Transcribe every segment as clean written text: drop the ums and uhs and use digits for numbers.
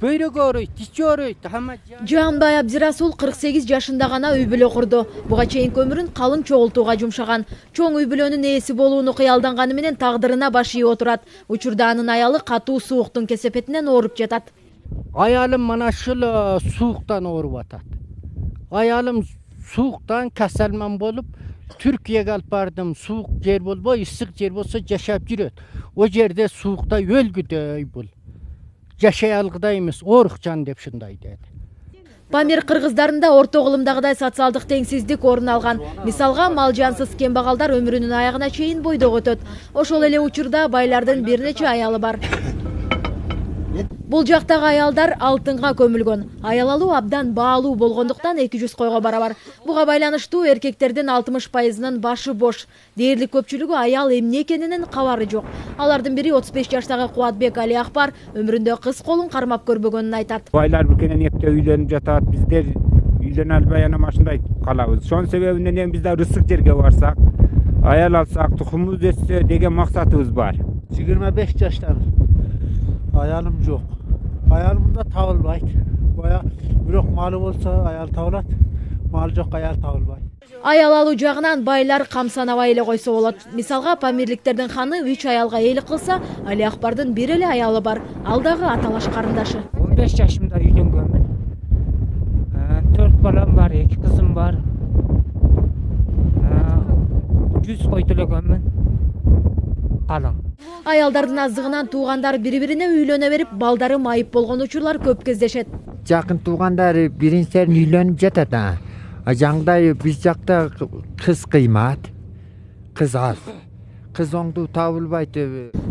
бөйрөк ооруйт, ичи ооруйт, хамма. Жаамбай Абдирасул 48 жашында гана үй бүлө курду. Буга чейинки өмүрүн калың чогултууга жумшаган. Чоң үй бүлөнүн ээси болууну кыялданганы менен тагдырына баш ийип отурат. Учурда анын аялы катуу сууктун кесепетинен ооруп жатат. Аялым мана ушул сууктан ооруп атат. Аялым сууктан касалман болуп, Түркияга алып бардым. Суук жер болбой, ысык жер болсо жашап жүрөт. О жерде суукта өлгүдөй бул. Жашай алгыдай эмес, оорукчан деп шундай деди. Памир кыргыздарында орто кылымдагыдай социалдык теңсиздик орун алган. Мисалга, мал жансыз кембагалдар өмүрүнүн аягына чейин бойдок өтөт. Ошол эле учурда байлардын бир нече аялы бар. Бул жактагы аялдар алтынга көмүлгөн. Аял алуу абдан баалуу болгондуктан 200 койго барабар. Буга байланыштуу эркектердин 60%-нын башы бош. Дээрлик көпчүлүгү аял эмне экенинин кабары жок. Алардын бири 35 жаштагы Кубатбек Али Акбар өмүрүндө кыз колун кармап көрбөгөнүн айтат. Байлар биркенен эптеп үйлөнүп жатат, биздер үйлөнө албай анан машындай калабыз. Ошонун себебинен бизде ысык жерге барсак, аял алсак, тухумубуз өссө деген максатыбыз бар. 25 жаштамын. Аялым жок. Аялым да табылбайт. Бая бирок малы болсо аял табылат. Мал жок, аял табылбайт. Аял алуу жагынан байлар камсанабай эле койсо болот. Мисалга, памирликтердин ханы 3 аялга ээлик кылса, Али Акбардын бир эле аялы бар. Ал дагы аталаш карындашы. 15 жашымда үйлөнгөнмүн. 4 балам бар, 2 кызым бар. 100 кой төлөгөнмүн. Калың. Аялдардын аздыгынан туугандар бири-бирине үйлөнө берип, балдары майып болгон учурлар көп кездешет. Жакын туугандар биринчиден үйлөнүп жатат. Жаңдай биз жакта кыз кыймат. Кыз аз. Кыз оңду табылбайт.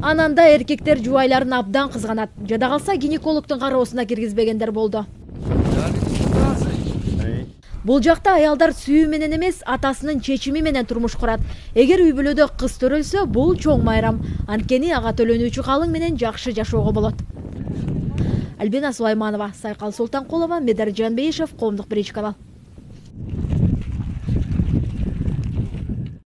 Анан да эркектер жубайларын абдан кызганат. Жада калса гинекологдун кароосуна киргизбегендер болду. Бул жакта аялдар сүйүү менен эмес, атасынын чечими менен турмуш курат. Эгер үй бүлөдө кыз төрөлсө, бул чоң майрам. Анткени ага төлөнүүчү калың менен жакшы жашоого болот. Альбина Сулайманова, Сайкал Султанкулова, Медер Жанбейишев, Коомдук биринчи канал.